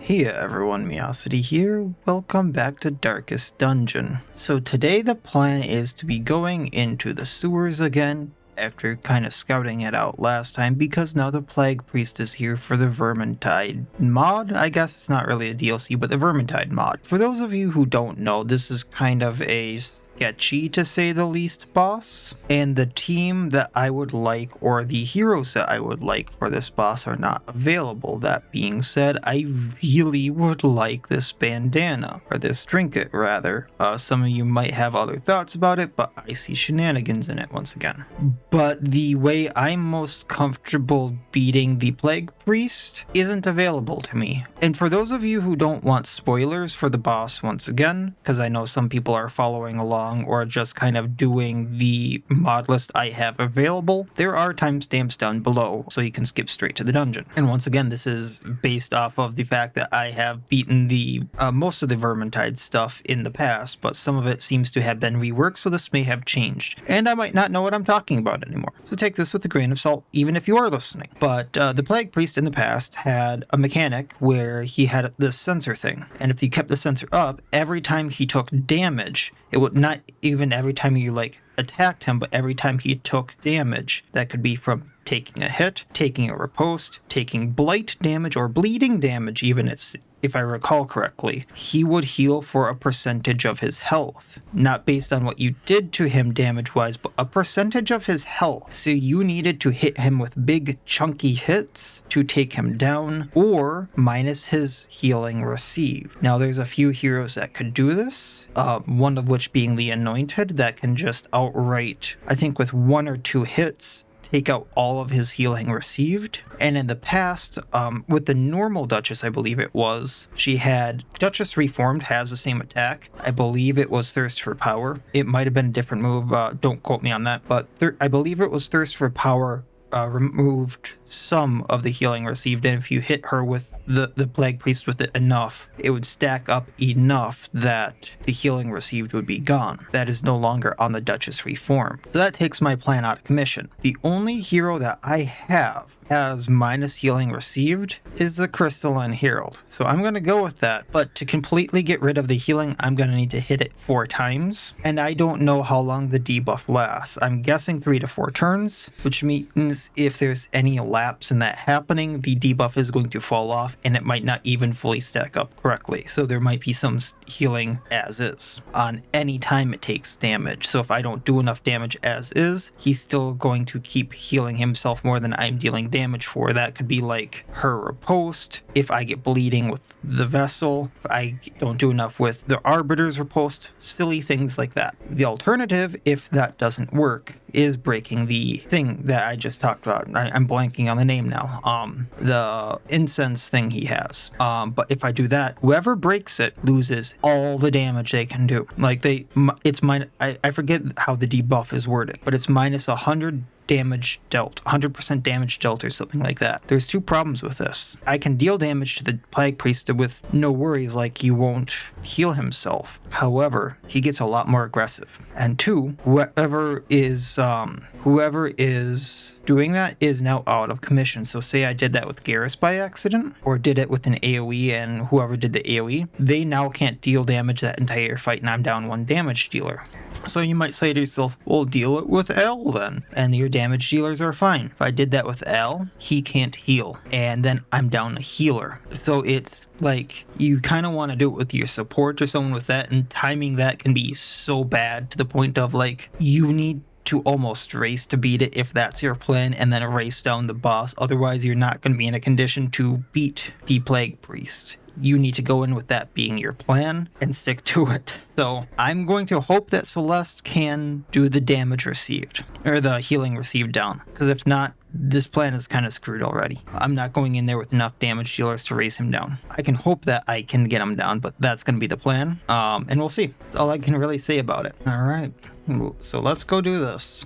Hey everyone, Miacidae here. Welcome back to Darkest Dungeon. So today the plan is to be going into the sewers again after kind of scouting it out last time because now the Plague Priest is here for the Vermintide mod. I guess it's not really a DLC, but the Vermintide mod. For those of you who don't know, this is kind of a sketchy to say the least boss, and the team that I would like or the heroes that I would like for this boss are not available. That being said, I really would like this bandana, or this trinket rather. Some of you might have other thoughts about it, but I see shenanigans in it once again. But the way I'm most comfortable beating the Plague Priest isn't available to me. And for those of you who don't want spoilers for the boss once again, because I know some people are following along or just kind of doing the mod list I have available, there are timestamps down below so you can skip straight to the dungeon. And once again, this is based off of the fact that I have beaten the most of the Vermintide stuff in the past, but some of it seems to have been reworked, so this may have changed. And I might not know what I'm talking about anymore. So take this with a grain of salt, even if you are listening. But the Plague Priest in the past had a mechanic where he had this sensor thing. And if you kept the sensor up, every time he took damage, it would not even every time you attacked him, but every time he took damage, that could be from taking a hit, taking a riposte, taking blight damage, or bleeding damage even, if I recall correctly, he would heal for a percentage of his health. Not based on what you did to him damage-wise, but a percentage of his health. So you needed to hit him with big, chunky hits to take him down, or minus his healing received. Now there's a few heroes that could do this, one of which being the Anointed, that can just outright, I think with 1 or 2 hits, take out all of his healing received. And in the past, with the normal Duchess, I believe it was, she had, Duchess Reformed has the same attack. I believe it was Thirst for Power. It might have been a different move, don't quote me on that, but I believe it was Thirst for Power removed some of the healing received, and if you hit her with the Plague Priest with it enough, it would stack up enough that the healing received would be gone. That is no longer on the Duchess Reform. So that takes my plan out of commission. The only hero that I have has minus healing received is the Crystalline Herald. So I'm going to go with that, but to completely get rid of the healing, I'm going to need to hit it 4 times, and I don't know how long the debuff lasts. I'm guessing 3 to 4 turns, which means if there's any lapse in that happening, the debuff is going to fall off and it might not even fully stack up correctly. So there might be some healing as is on any time it takes damage. So if I don't do enough damage as is, he's still going to keep healing himself more than I'm dealing damage for. That could be like her riposte, if I get bleeding with the vessel, if I don't do enough with the Arbiter's riposte, silly things like that. The alternative, if that doesn't work, is breaking the thing that I just talked about. I'm blanking on the name now. The incense thing he has. But if I do that, whoever breaks it loses all the damage they can do. Like it's I forget how the debuff is worded, but it's minus 100 damage dealt, 100% damage dealt or something like that. There's 2 problems with this. I can deal damage to the Plague Priest with no worries, like he won't heal himself. However, he gets a lot more aggressive. And 2, whoever is doing that is now out of commission. So say I did that with Garrus by accident, or did it with an AoE, and whoever did the AoE, they now can't deal damage that entire fight, and I'm down 1 damage dealer. So you might say to yourself, well, deal it with L then, and your damage dealers are fine. If I did that with L, he can't heal, and then I'm down a healer. So it's like, you kind of want to do it with your support or someone with that, and timing that can be so bad to the point of like, you need to almost race to beat it if that's your plan, and then race down the boss. Otherwise, you're not going to be in a condition to beat the Plague Priest. You need to go in with that being your plan and stick to it. So I'm going to hope that Celeste can do the damage received, or the healing received down, because if not, this plan is kind of screwed already. I'm not going in there with enough damage dealers to race him down. I can hope that I can get him down, but that's going to be the plan, and we'll see. That's all I can really say about it. All right, so let's go do this.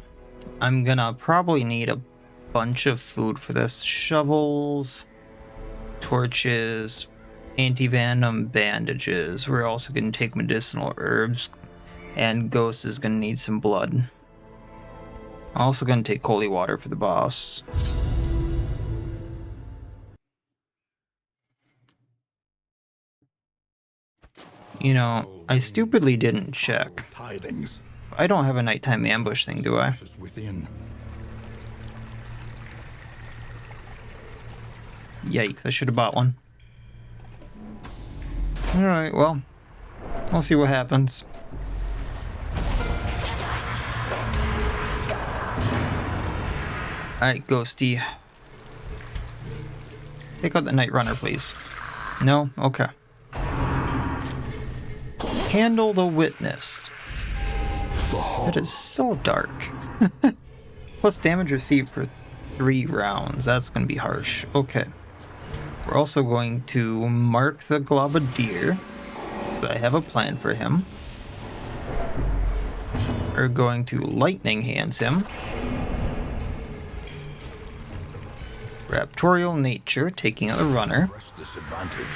I'm gonna probably need a bunch of food for this. Shovels, torches, anti-venom bandages. We're also going to take medicinal herbs, and Ghost is going to need some blood. I'm also going to take holy water for the boss. You know, I stupidly didn't check. Tidings. I don't have a nighttime ambush thing, do I? Within. Yikes, I should have bought one. Alright, well, we'll see what happens. Alright, Ghosty. Take out the Night Runner, please. No? Okay. Handle the Witness. That is so dark. Plus damage received for 3 rounds. That's going to be harsh. Okay. We're also going to mark the Globadier. So I have a plan for him. We're going to Lightning Hands him. Raptorial Nature, taking out the runner. Press disadvantage.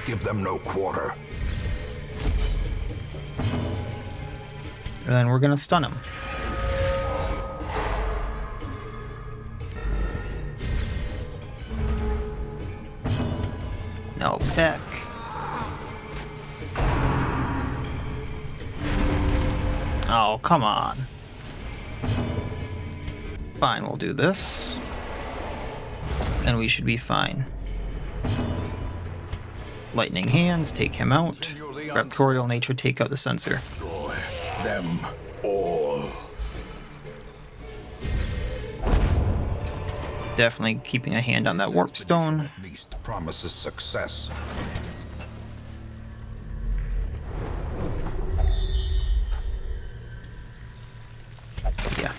Give them no quarter. And then we're gonna stun him. Now back. Oh, come on. Fine, we'll do this. And we should be fine. Lightning Hands, take him out. Raptorial Nature, take out the sensor. Destroy them all. Definitely keeping a hand on that warp stone. At least promises success. Yeah.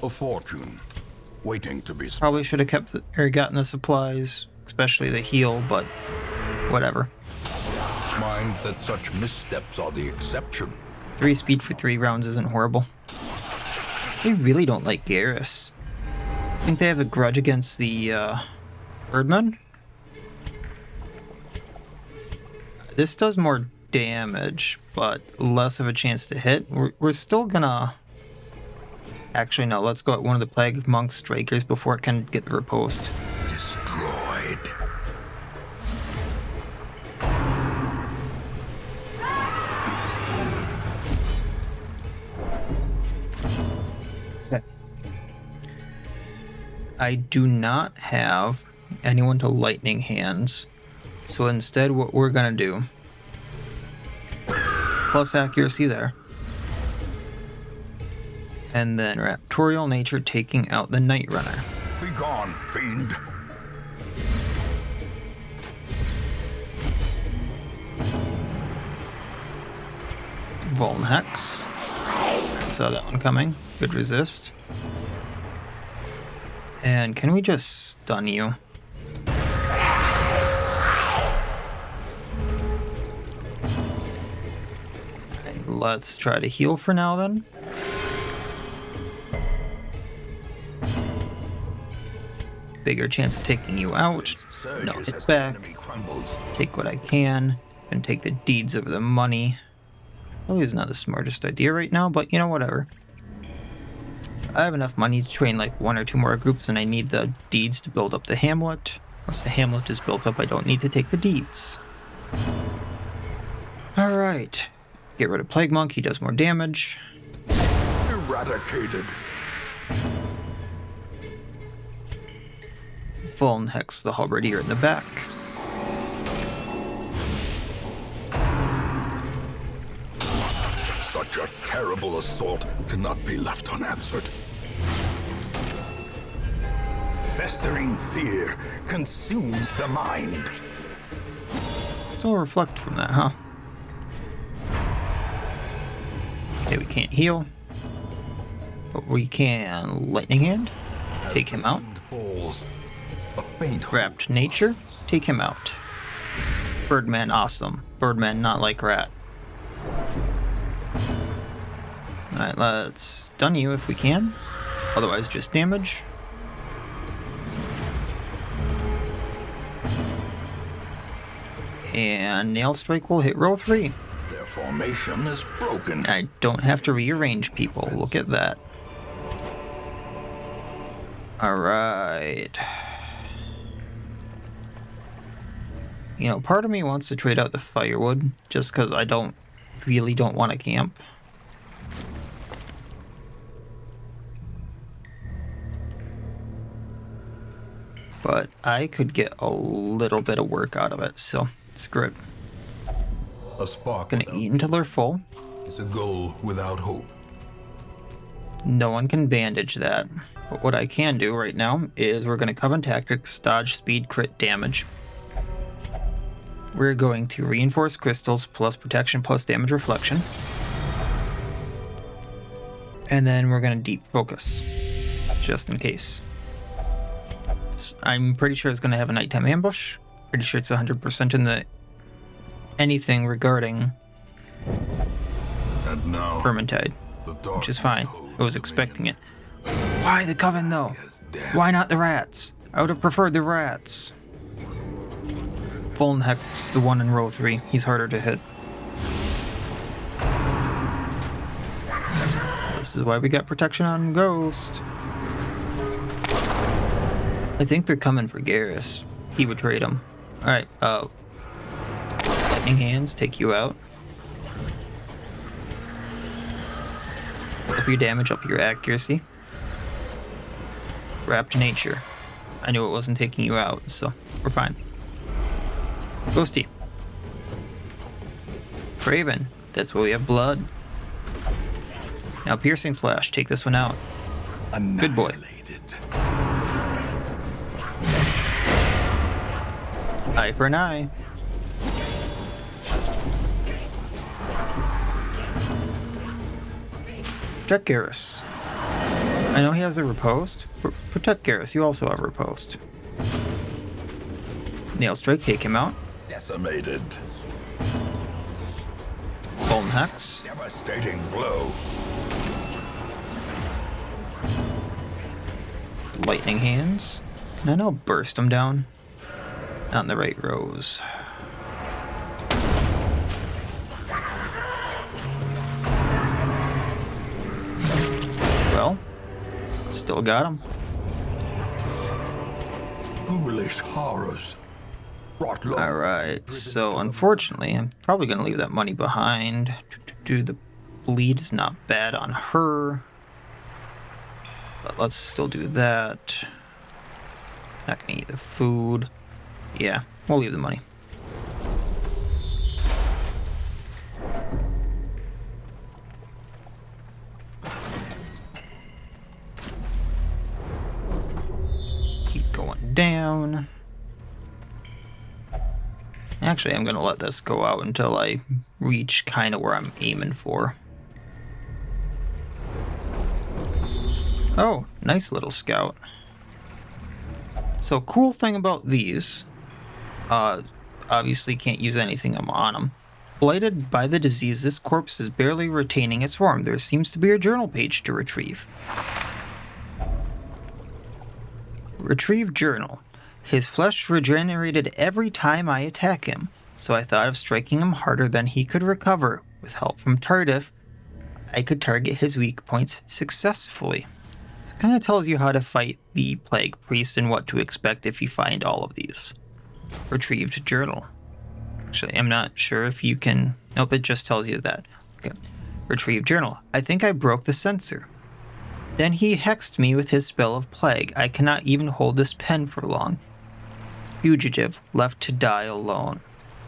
A fortune waiting to be spent. Probably should have kept or gotten the supplies, especially the heal, but whatever. Mind that such missteps are the exception. 3 speed for 3 rounds isn't horrible. They really don't like Garrus. I think they have a grudge against the Birdman. This does more damage, but less of a chance to hit. We're still gonna... Actually, no, let's go at one of the Plague Monk Strikers before it can get the riposte. Destroyed. Okay. I do not have anyone to Lightning Hands, so instead what we're gonna do... Plus accuracy there. And then Raptorial Nature taking out the Night Runner. Be gone, fiend. Vuln Hex. Saw that one coming. Good resist. And can we just stun you? Okay, let's try to heal for now then. Bigger chance of taking you out. No, hit back. Take what I can. And take the deeds over the money. Probably is not the smartest idea right now, but you know, whatever. I have enough money to train like 1 or 2 more groups, and I need the deeds to build up the Hamlet. Once the Hamlet is built up, I don't need to take the deeds. Alright. Get rid of Plague Monk, he does more damage. Eradicated. Vuln Hex the Halberdier in the back. Such a terrible assault cannot be left unanswered. Festering fear consumes the mind. Still reflect from that, huh? Okay, we can't heal. But we can Lightning Hand. Take him out. Falls, a faint Wrapped Nature. Take him out. Birdman awesome. Birdman not like Rat. Alright, let's stun you if we can. Otherwise, just damage. And Nail Strike will hit row 3. Their formation is broken. I don't have to rearrange people. Look at that. Alright. You know, part of me wants to trade out the firewood just because I really don't want to camp. But I could get a little bit of work out of it, so screw it. A spark Gonna eat until they're full. is a goal without hope. No one can bandage that. But what I can do right now is we're gonna Coven Tactics, dodge, speed, crit, damage. We're going to reinforce crystals plus protection plus damage reflection. And then we're gonna deep focus, just in case. I'm pretty sure it's gonna have a nighttime ambush. Pretty sure it's 100% in the anything regarding And now, Vermintide, which is fine. I was expecting it. Why the Coven though? Why not the rats? I would have preferred the rats. Fallen Hex, the one in row 3. He's harder to hit. This is why we got protection on Ghost. I think they're coming for Garrus. He would trade him. Alright, Lightning Hands, take you out. Up your damage, up your accuracy. Wrapped Nature. I knew it wasn't taking you out, so we're fine. Ghosty. Craven. That's where we have blood. Now Piercing Slash. Take this one out. Good boy. Eye for an eye. Protect Garrus. I know he has a riposte. Protect Garrus. You also have a riposte. Nail Strike. Take him out. Decimated. Fallen Hex. Devastating blow. Lightning Hands. Can I now burst him down? Not in the right rows. Well, still got him. Foolish horrors. Brought low. Alright, so unfortunately, I'm probably going to leave that money behind. The bleed is not bad on her. But let's still do that. Not going to eat the food. Yeah, we'll leave the money. Keep going down. Actually, I'm going to let this go out until I reach kind of where I'm aiming for. Oh, nice little scout. So, cool thing about these, obviously can't use anything on them. Blighted by the disease, this corpse is barely retaining its form. There seems to be a journal page to retrieve. Retrieve journal. His flesh regenerated every time I attack him, so I thought of striking him harder than he could recover. With help from Tardif, I could target his weak points successfully. So it kind of tells you how to fight the Plague Priest and what to expect if you find all of these. Retrieved journal. Actually, I'm not sure if you can... Nope, it just tells you that. Okay. Retrieved journal. I think I broke the censor. Then he hexed me with his spell of plague. I cannot even hold this pen for long. Fugitive, left to die alone.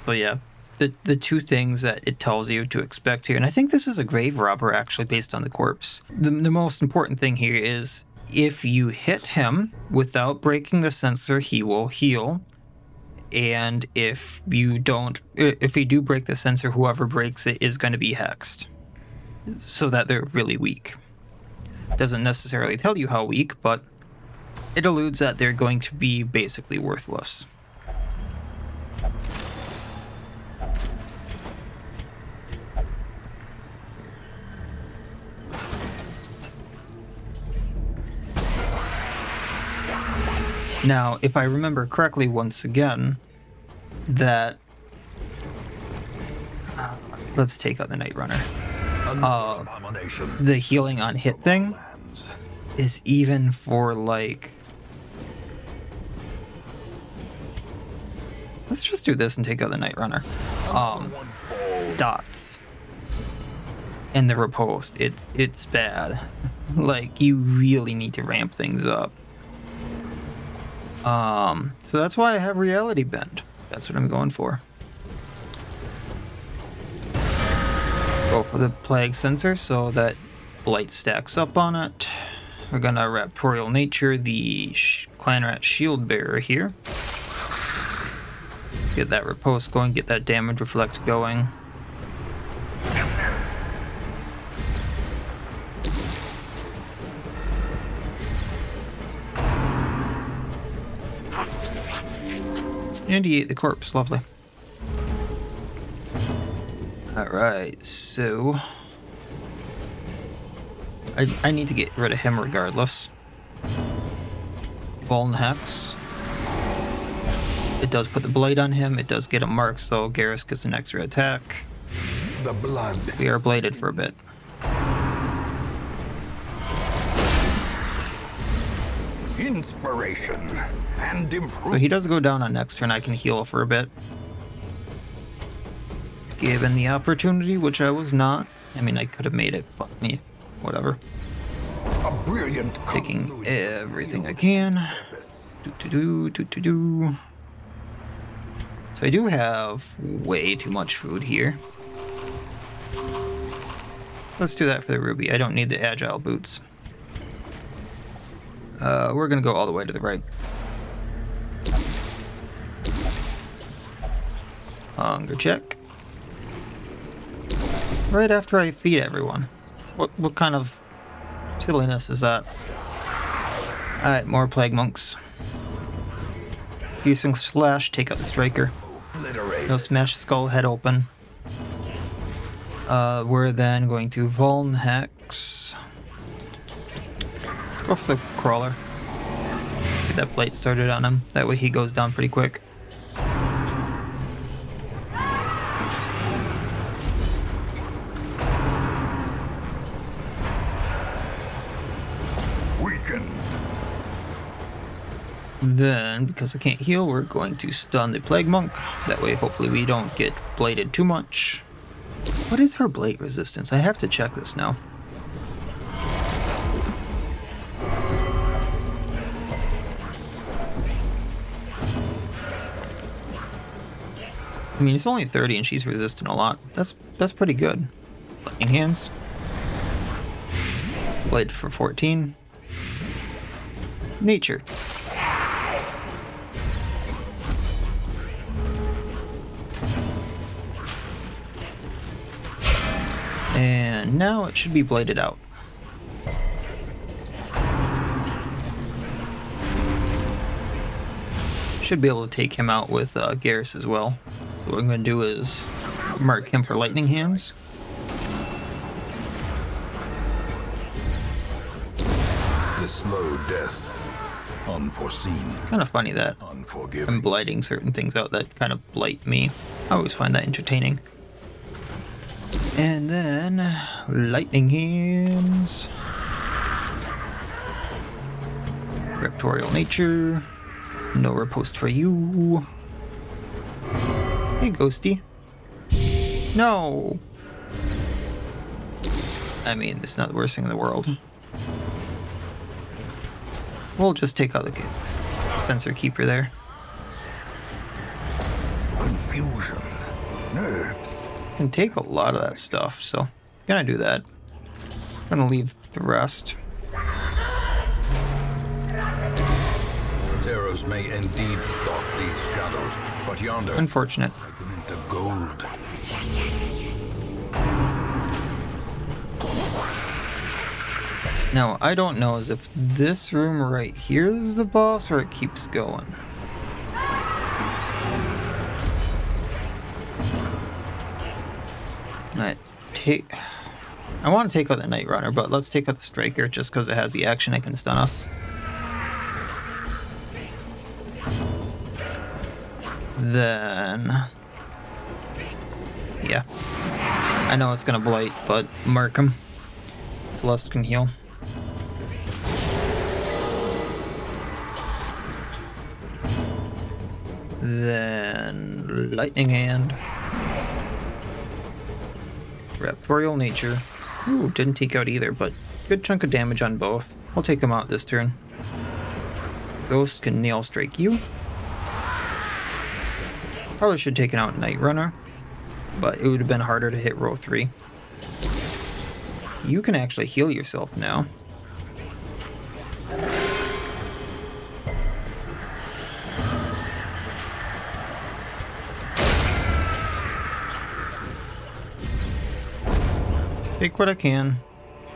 So yeah, the two things that it tells you to expect here, and I think this is a grave robber actually based on the corpse. The most important thing here is if you hit him without breaking the censor, he will heal. And if you do break the censor, whoever breaks it is going to be hexed. So that they're really weak. Doesn't necessarily tell you how weak, but it alludes that they're going to be basically worthless. Now, if I remember correctly once again, that... let's take out the Night Runner. The healing on hit thing is even for, like... Let's just do this and take out the Night Runner. Dots. And the riposte. It's bad. Like, you really need to ramp things up. So that's why I have Reality Bend. That's what I'm going for. Go for the Plague Sensor so that Blight stacks up on it. We're gonna Raptorial Nature the Clan Rat Shield Bearer here. Get that riposte going, get that damage reflect going. And he ate the corpse, lovely. Alright, so... I need to get rid of him regardless. Vuln Hex. It does put the Blade on him, it does get him marked, so Garrus gets an extra attack. The blood. We are bladed for a bit. Inspiration and improvement. So he does go down on next turn, I can heal for a bit. Given the opportunity, which I was not. I mean, I could have made it, but me, whatever. A brilliant Taking everything I can. Do. So I do have way too much food here. Let's do that for the ruby. I don't need the agile boots. We're gonna go all the way to the right. Hunger check. Right after I feed everyone. What kind of silliness is that? Alright, more Plague Monks. Using Slash, take out the Striker. No Smash Skull, head open. We're then going to Vuln Hex. Let's go for the Crawler. Get that Blight started on him. That way he goes down pretty quick. Then, because I can't heal, we're going to stun the Plague Monk. That way, hopefully we don't get bladed too much. What is her blade resistance? I have to check this now. I mean, it's only 30 and she's resistant a lot. That's pretty good. Lightning Hands. Blade for 14. Nature. And now it should be bladed out. Should be able to take him out with Garrus as well. So what I'm going to do is mark him for Lightning Hands. The slow death, unforeseen. Kind of funny that Unforgiving. I'm blighting certain things out that kind of blight me. I always find that entertaining. And then Lightning Hands. Raptorial Nature. No riposte for you. Hey, Ghosty. No! I mean, it's not the worst thing in the world. We'll just take out the Sensor Keeper there. Confusion. Nerves. Can take a lot of that stuff, so gonna do that. Gonna leave the rest. Terrors may indeed stalk these shadows, but yonder, Unfortunate. a glint of gold. Now, I don't know as if this room right here is the boss or it keeps going. I want to take out the Night Runner, but let's take out the Striker just because it has the action it can stun us. Then... yeah. I know it's going to blight, but mark him. Celeste can heal. Then Lightning Hand. Raptorial Nature. Ooh, didn't take out either, but good chunk of damage on both. I'll take him out this turn. Ghost can Nail Strike you. Probably should have taken out Night Runner, but it would have been harder to hit row 3. You can actually heal yourself now. Take what I can,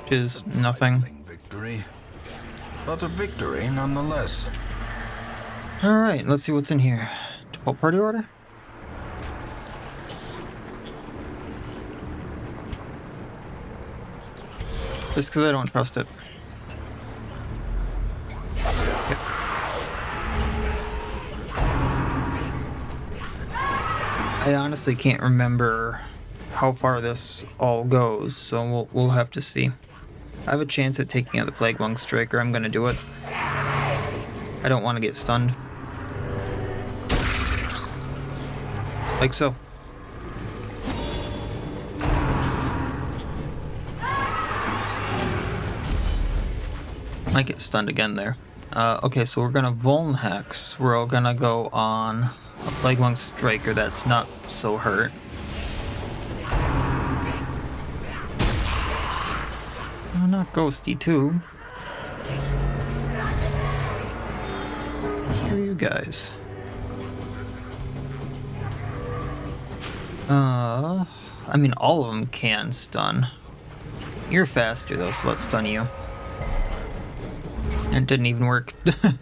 which is nothing. Victory, but a victory nonetheless. Alright, let's see what's in here. Default party order? Just because I don't trust it. Yep. I honestly can't remember how far this all goes, so we'll have to see. I have a chance at taking out the Plague Monk Striker. I'm gonna do it. I don't want to get stunned. Like so. Might get stunned again there. Okay, so we're gonna Vuln Hex. We're all gonna go on a Plague Monk Striker that's not so hurt. Not ghosty too. Screw you guys. I mean all of them can stun. You're faster though, so let's stun you. And it didn't even work.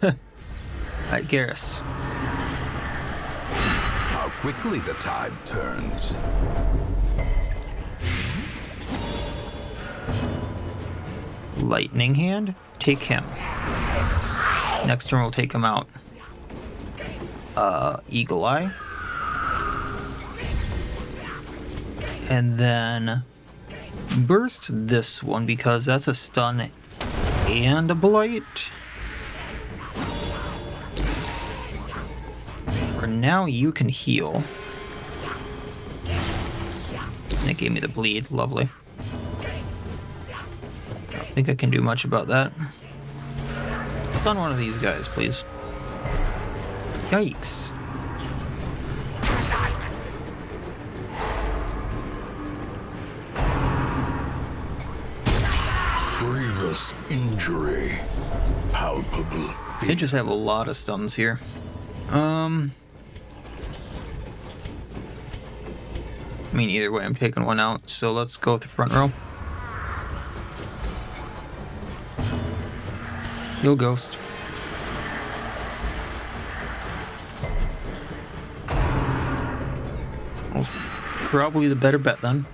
Alright, Garrus. How quickly the tide turns. Lightning Hand, take him. Next turn we'll take him out. Eagle Eye. And then burst this one because that's a stun and a blight. For now you can heal. And it gave me the bleed, lovely. I think I can do much about that. Stun one of these guys, please. Yikes. Grievous injury. Palpable. They just have a lot of stuns here. I mean, either way, I'm taking one out, so let's go with the front row. Heal Ghost. That was probably the better bet then.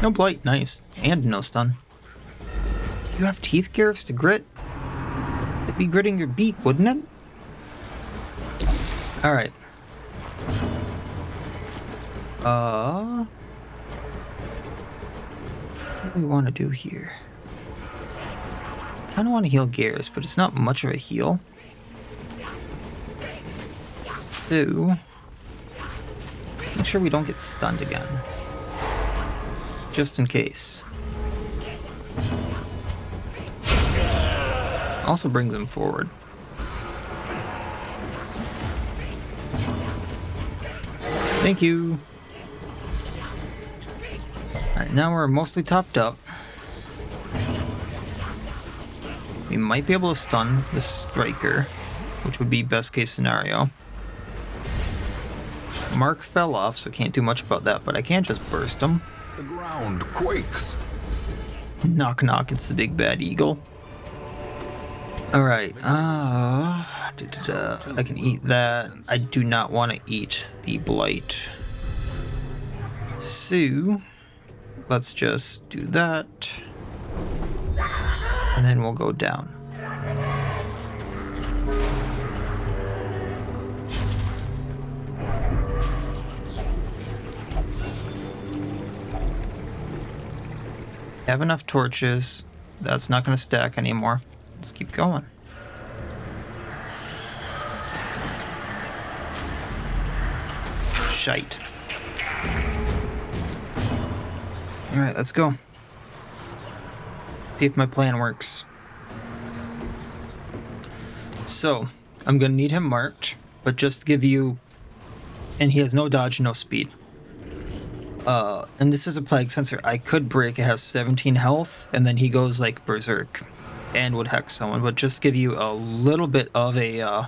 No blight, nice. And no stun. You have teeth, Garrus, to grit? It'd be gritting your beak, wouldn't it? Alright. What do we want to do here? I kind of want to heal Garrus, but it's not much of a heal. So, make sure we don't get stunned again. Just in case. Also brings him forward. Thank you. Alright, now we're mostly topped up. We might be able to stun the striker, which would be best case scenario. Mark fell off, so can't do much about that, but I can't just burst him. The ground quakes. Knock knock, it's the big bad eagle. Alright, I can eat that. I do not want to eat the blight. So, let's just do that. And then we'll go down. Have enough torches. That's not going to stack anymore. Let's keep going. shite. Alright, let's go. See if my plan works. So, I'm going to need him marked, but just to give you... And he has no dodge, no speed. And this is a plague sensor. I could break. It has 17 health, and then he goes like berserk and would hex someone. But just give you a little bit of a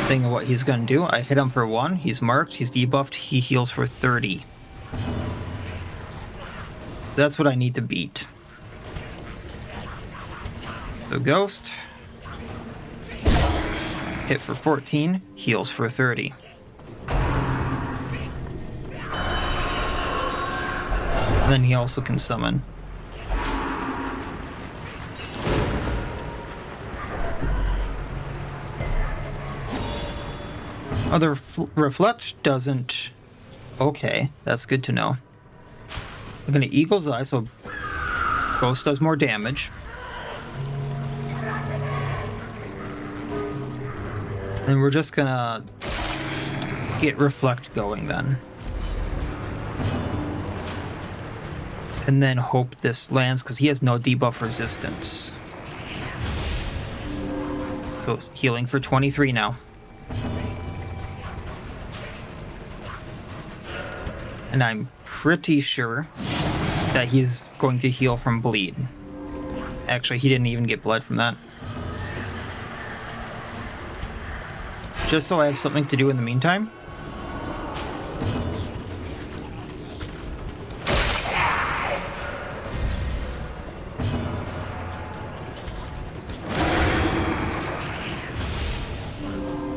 thing of what he's going to do. I hit him for 1. He's marked. He's debuffed. He heals for 30. So that's what I need to beat. So Ghost. Hit for 14. Heals for 30. And then he also can summon. Other Reflect doesn't... Okay, that's good to know. I'm gonna Eagle's Eye, so Ghost does more damage. And we're just gonna get Reflect going then. And then hope this lands, because he has no debuff resistance. So healing for 23 now. And I'm pretty sure that he's going to heal from bleed. Actually, he didn't even get blood from that. Just so I have something to do in the meantime.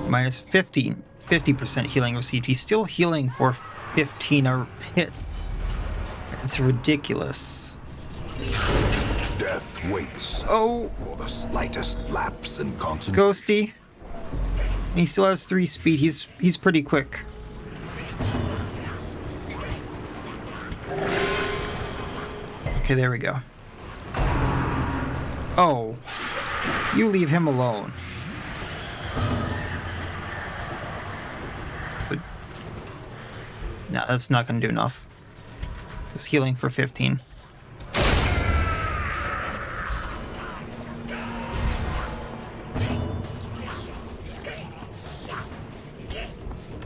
Minus 50% healing received. He's still healing for 15 a hit. It's ridiculous. Death waits. Oh, For the slightest lapse in concentration. Ghosty. He still has 3 speed. He's pretty quick. Okay, there we go. Oh, you leave him alone. So, no, that's not going to do enough. Just healing for 15.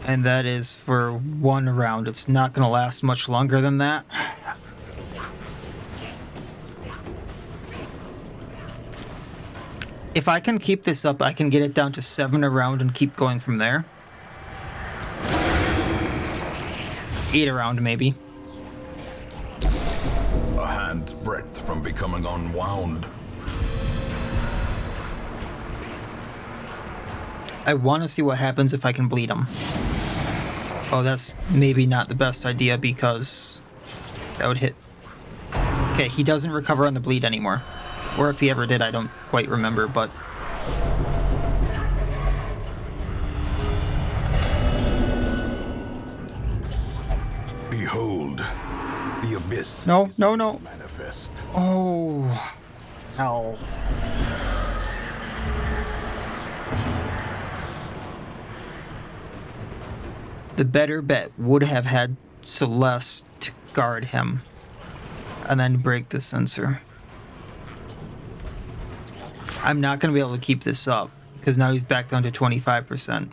And that is for 1 round. It's not going to last much longer than that. If I can keep this up, I can get it down to 7 a round and keep going from there. 8 a round, maybe. A hand's breadth from becoming unwound. I want to see what happens if I can bleed him. Oh, that's maybe not the best idea because that would hit. Okay, he doesn't recover on the bleed anymore. Or if he ever did, I don't quite remember, but... Behold, the abyss. No. Manifest. Oh, hell. The better bet would have had Celeste to guard him and then break the sensor. I'm not going to be able to keep this up because now he's back down to 25%.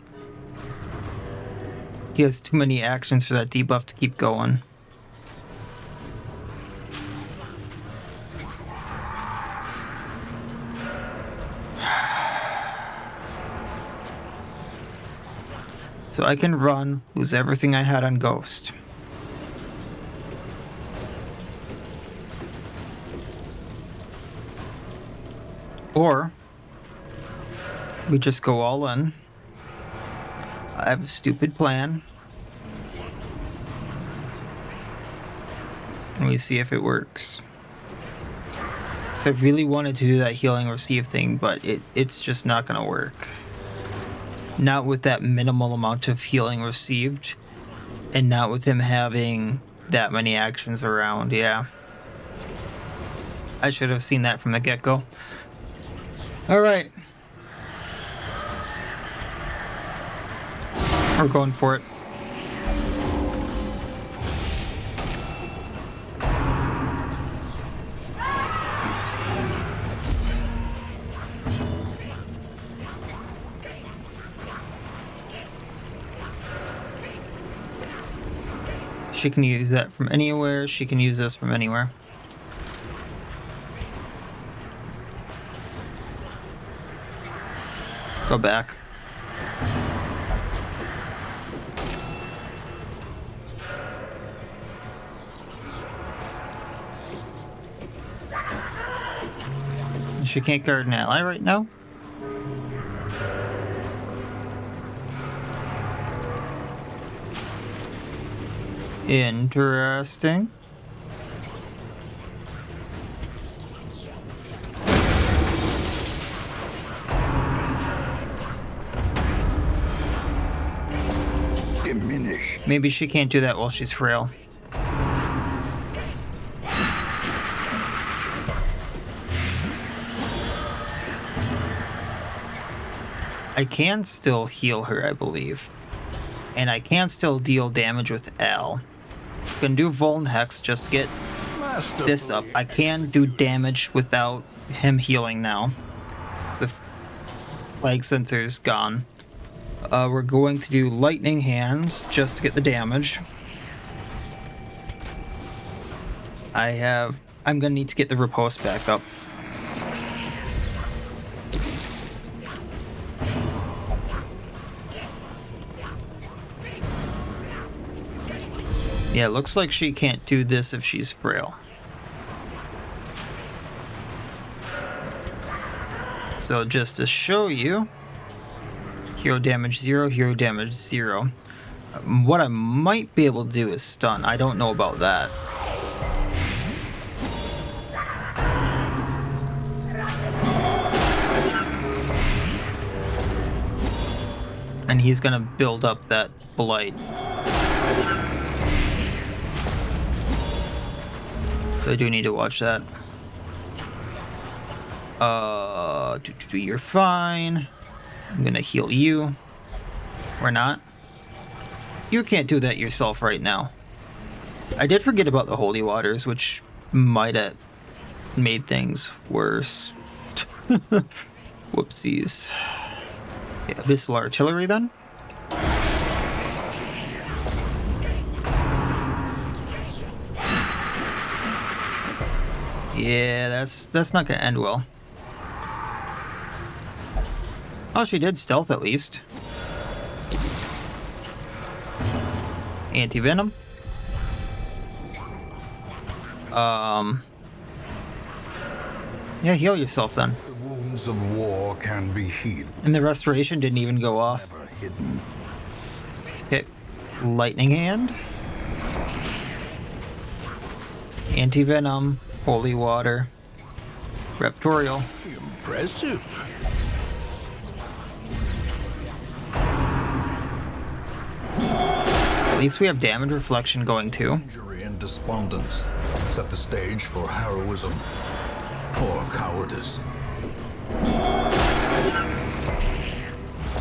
He has too many actions for that debuff to keep going. So I can run, lose everything I had on Ghost. Or we just go all in. I have a stupid plan. And we see if it works. So I really wanted to do that healing receive thing, but it's just not going to work. Not with that minimal amount of healing received. And not with him having that many actions around, yeah. I should have seen that from the get-go. Alright. We're going for it. She can use that from anywhere. She can use this from anywhere. Go back. She can't guard an ally right now. Interesting. Diminish. Maybe she can't do that while she's frail. I can still heal her, I believe. And I can still deal damage with Al. I can do Vuln Hex just to get this up. I can do damage without him healing now. The flag sensor's gone. We're going to do Lightning Hands just to get the damage. I'm gonna need to get the riposte back up. Yeah, it looks like she can't do this if she's frail. So just to show you, hero damage 0, hero damage 0. What I might be able to do is stun. I don't know about that. And he's gonna build up that blight. So I do need to watch that. You're fine. I'm gonna heal you. Or not. You can't do that yourself right now. I did forget about the holy waters, which might have made things worse. Whoopsies. Yeah, Abyssal Artillery then. Yeah, that's not gonna end well. Oh, she did stealth at least. Anti-venom. Yeah, heal yourself then. The wounds of war can be healed. And the restoration didn't even go off. Never hidden. Okay, Lightning Hand. Anti-venom. Holy water. Reptorial. Impressive. At least we have damage reflection going too. Injury and despondence set the stage for heroism or cowardice.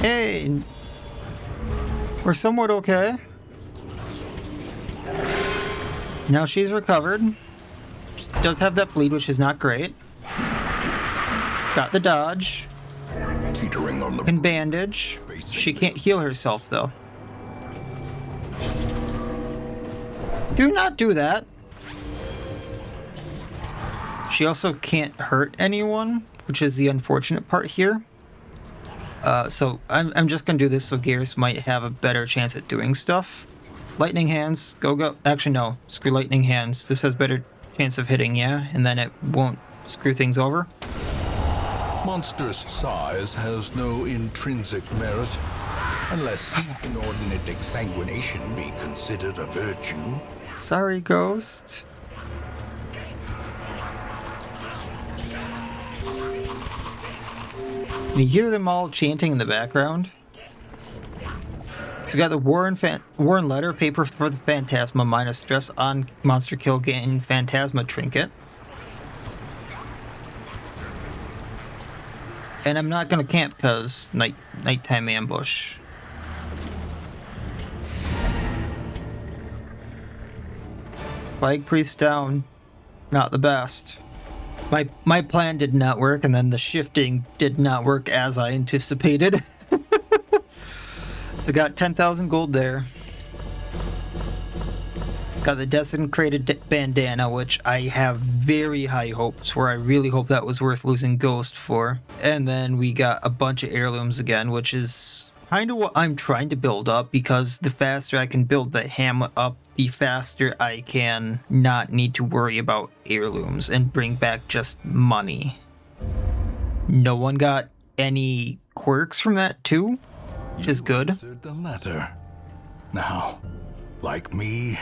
Hey! We're somewhat okay. Now she's recovered. She does have that bleed, which is not great. Got the dodge. Teetering on the And bandage. She can't heal herself though. Do not do that. She also can't hurt anyone, which is the unfortunate part here. So I'm just gonna do this so Gears might have a better chance at doing stuff. Lightning Hands, go. Actually no, screw Lightning Hands. This has better chance of hitting, yeah, and then it won't screw things over. monstrous size has no intrinsic merit, unless inordinate exsanguination be considered a virtue. Sorry, Ghost. You hear them all chanting in the background. So we got the Warren letter, paper for the Phantasma, minus stress on monster kill, gain Phantasma trinket. And I'm not gonna camp because nighttime ambush. Flag Priest down. Not the best. My plan did not work, and then the shifting did not work as I anticipated. So got 10,000 gold there. Got the Desecrated Bandana, which I have very high hopes for. I really hope that was worth losing Ghost for. And then we got a bunch of heirlooms again, which is kind of what I'm trying to build up, because the faster I can build the Hamlet up, the faster I can not need to worry about heirlooms and bring back just money. No one got any quirks from that too, which is good. Answered the letter. Now, like me,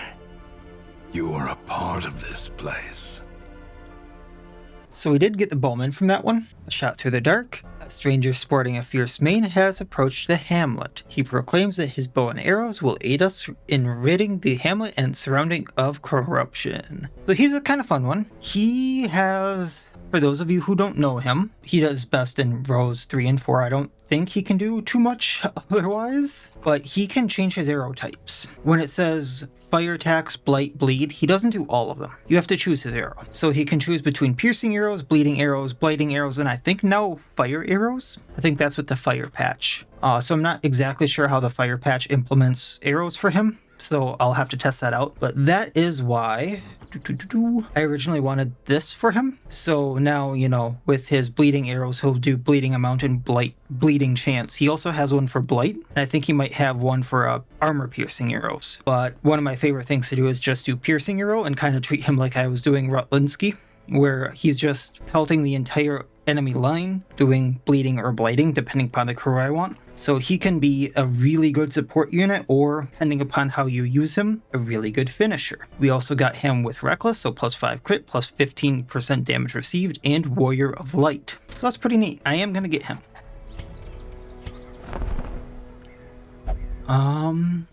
you are a part of this place. So we did get the Bowman from that one. A shot through the dark. A stranger sporting a fierce mane has approached the hamlet. He proclaims that his bow and arrows will aid us in ridding the hamlet and surrounding of corruption. So he's a kind of fun one. He has, for those of you who don't know him, he does best in rows 3 and 4. I don't think he can do too much otherwise, but he can change his arrow types. When it says fire attacks, blight, bleed, he doesn't do all of them. You have to choose his arrow. So he can choose between piercing arrows, bleeding arrows, blighting arrows, and I think now fire arrows? I think that's with the fire patch. So I'm not exactly sure how the fire patch implements arrows for him, so I'll have to test that out. But that is why I originally wanted this for him. So now, you know, with his bleeding arrows, he'll do bleeding amount and blight bleeding chance. He also has one for blight, and I think he might have one for armor piercing arrows. But one of my favorite things to do is just do piercing arrow and kind of treat him like I was doing Rutlinski, where he's just pelting the entire enemy line, doing bleeding or blighting, depending upon the crew I want. So he can be a really good support unit, or, depending upon how you use him, a really good finisher. We also got him with Reckless, so +5 crit, plus 15% damage received, and Warrior of Light. So that's pretty neat. I am going to get him. Am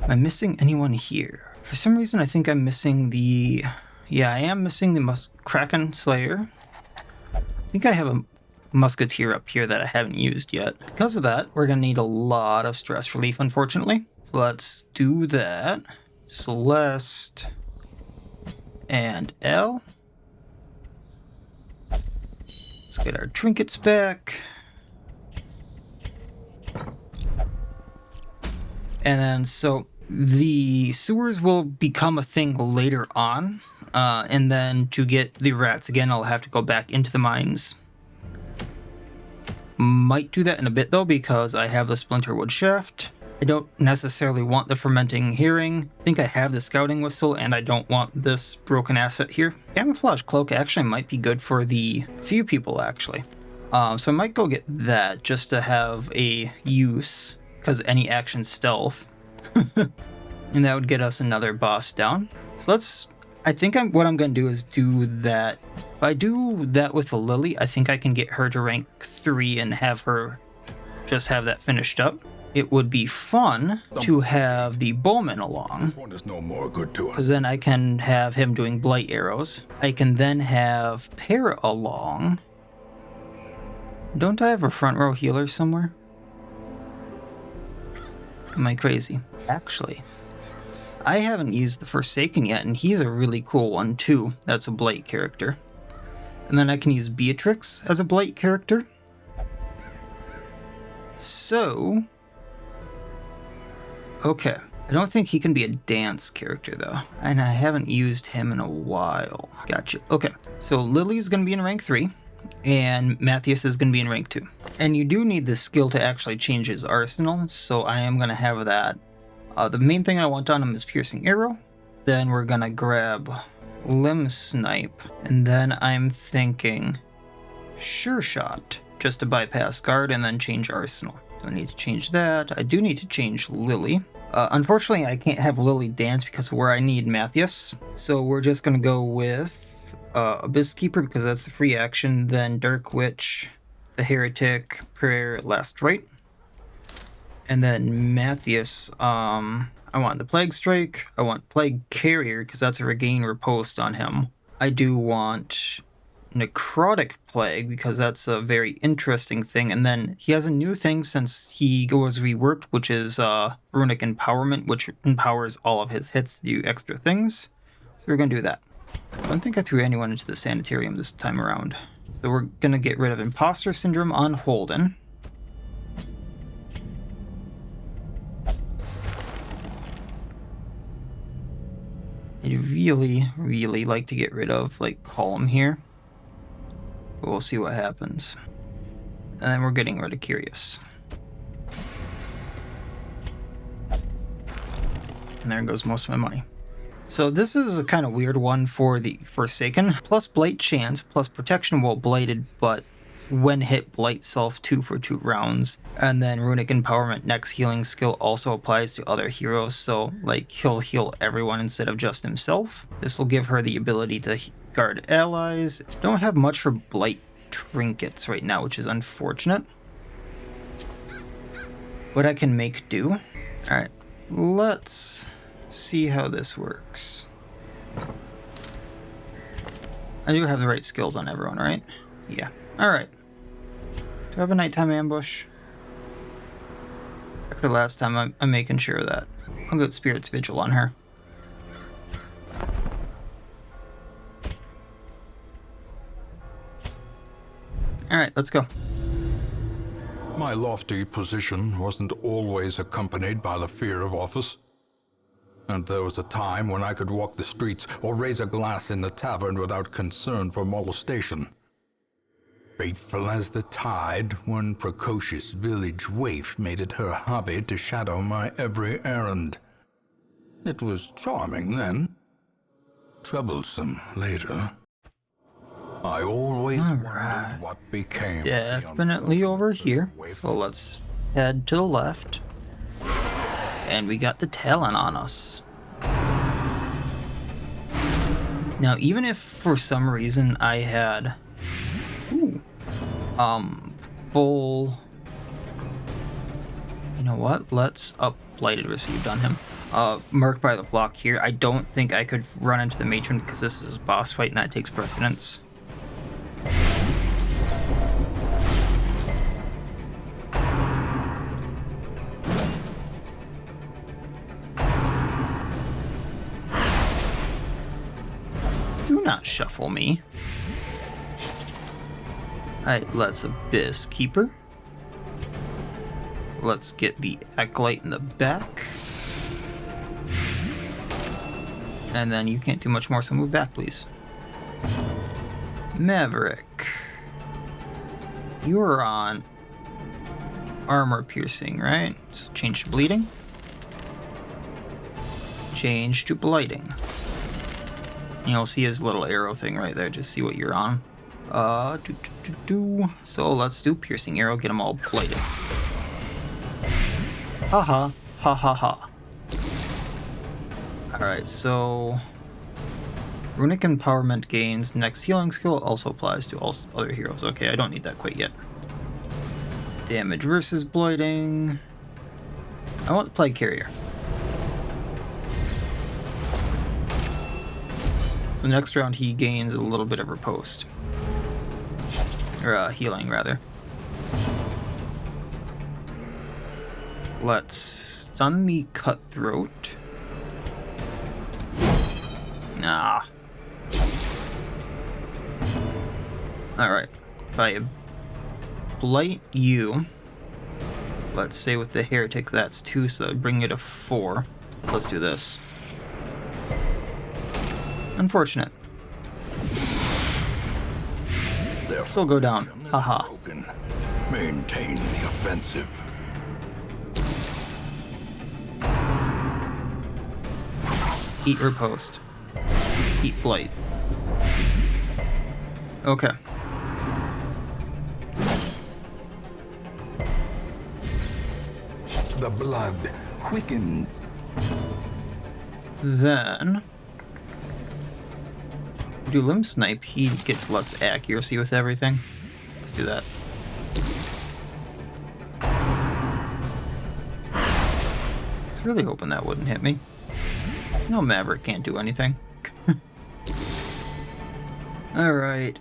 I missing anyone here? For some reason, I think I'm missing the... Yeah, I am missing the Kraken Slayer. I think I have a Musketeer up here that I haven't used yet. Because of that, we're going to need a lot of stress relief, unfortunately. So let's do that. Celeste and L. Let's get our trinkets back. And then, so the sewers will become a thing later on. And then to get the rats again, I'll have to go back into the mines. Might do that in a bit though, because I have the Splinterwood Shaft. I don't necessarily want the Fermenting Hearing. I think I have the Scouting Whistle, and I don't want this broken asset here. Camouflage Cloak actually might be good for the few people, actually. So I might go get that just to have a use, because any action stealth. And that would get us another boss down. So let's... I think what I'm going to do is do that. If I do that with a Lily, I think I can get her to rank 3 and have her just have that finished up. It would be fun to have the Bowman along. This one is no more good to us. Because then I can have him doing blight arrows. I can then have Para along. Don't I have a front row healer somewhere? Am I crazy? Actually, I haven't used the Forsaken yet, and he's a really cool one too. That's a blight character. And then I can use Beatrix as a blight character. So... okay. I don't think he can be a dance character though. And I haven't used him in a while. Gotcha. Okay. So Lily's going to be in rank 3. And Matthias is going to be in rank 2. And you do need the skill to actually change his arsenal. So I am going to have that. The main thing I want on him is Piercing Arrow. Then we're going to grab Limb Snipe. And then I'm thinking Sure Shot. Just to bypass guard and then change arsenal. I need to change that. I do need to change Lily. Unfortunately, I can't have Lily dance because of where I need Matthias. So we're just going to go with Abyss Keeper because that's the free action. Then Dark Witch, the Heretic, Prayer, Last Rite. And then Matthias, I want the Plague Strike. I want Plague Carrier because that's a regain riposte on him. I do want Necrotic Plague because that's a very interesting thing. And then he has a new thing since he was reworked, which is Runic Empowerment, which empowers all of his hits to do extra things. So we're going to do that. I don't think I threw anyone into the Sanitarium this time around. So we're going to get rid of Imposter Syndrome on Holden. I'd really like to get rid of, like, Column here. But we'll see what happens. And then we're getting rid of Curious. And there goes most of my money. So this is a kind of weird one for the Forsaken. Plus Blight Chance, plus Protection while blighted, but when hit, Blight Self 2 for 2 rounds. And then Runic Empowerment next healing skill also applies to other heroes, so like he'll heal everyone instead of just himself. This will give her the ability to guard allies. Don't have much for Blight Trinkets right now, which is unfortunate. But I can make do. Alright, let's see how this works. I do have the right skills on everyone, right? Yeah. Alright. Do I have a nighttime ambush? After last time, I'm making sure of that. I'll go with Spirit's Vigil on her. Alright, let's go. My lofty position wasn't always accompanied by the fear of office. And there was a time when I could walk the streets or raise a glass in the tavern without concern for molestation. Faithful as the tide, one precocious village waif made it her hobby to shadow my every errand. It was charming then, troublesome later. I always wondered what became. Definitely over here. So let's head to the left. And we got the Talon on us. Now, even if for some reason I had full, you know what? Let's up Blighted Received on him. Marked by the Flock here. I don't think I could run into the Matron because this is a boss fight and that takes precedence. Do not shuffle me. Alright, let's Abyss Keeper. Let's get the Acolyte in the back. And then you can't do much more, so move back, please. Maverick. You're on Armor Piercing, right? So change to Bleeding. Change to Blighting. You'll see his little arrow thing right there, just see what you're on. So let's do Piercing Arrow, get them all blighted. Haha, ha ha ha. Alright, so Runic Empowerment gains next healing skill also applies to all other heroes. Okay, I don't need that quite yet. Damage versus blighting. I want the Plague Carrier. So next round he gains a little bit of riposte. Or healing, rather. Let's stun the Cutthroat. Nah. Alright. If I blight you, let's say with the Heretic that's 2, so that would bring you to 4. So let's do this. Unfortunate. Still go down. Haha. Maintain the offensive. Eat riposte. Eat blight. Okay. The blood quickens. Then do Limb Snipe. He gets less accuracy with everything. Let's do that. I was really hoping that wouldn't hit me. There's no Maverick can't do anything. Alright,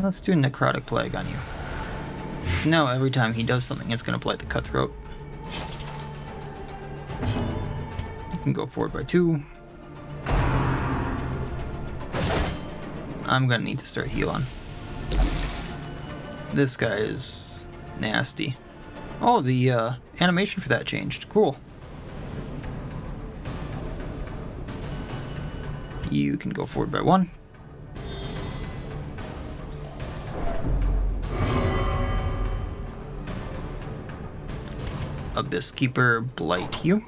let's do Necrotic Plague on you. So now every time he does something, it's going to blight the Cutthroat. You can go forward by 2. I'm going to need to start healing. This guy is nasty. Oh, the animation for that changed. Cool. You can go forward by 1. Abyss Keeper, blight you.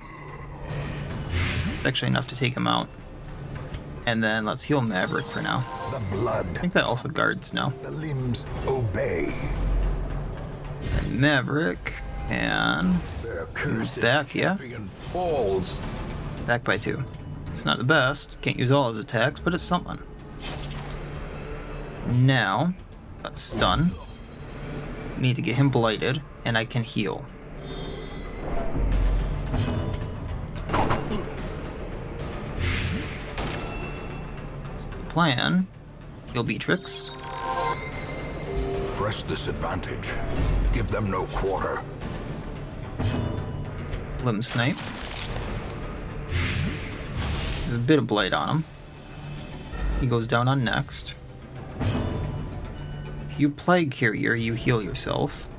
Actually enough to take him out. And then let's heal Maverick for now. The blood. I think that also guards now. The limbs obey. And Maverick can back, yeah? Falls. Back by 2. It's not the best. Can't use all his attacks, but it's something. Now, got stun. Need to get him blighted, and I can heal. So the plan, heal Beatrix. Press this advantage. Give them no quarter. Limb Snipe. There's a bit of blight on him. He goes down on next. If you Plague Carrier, you heal yourself.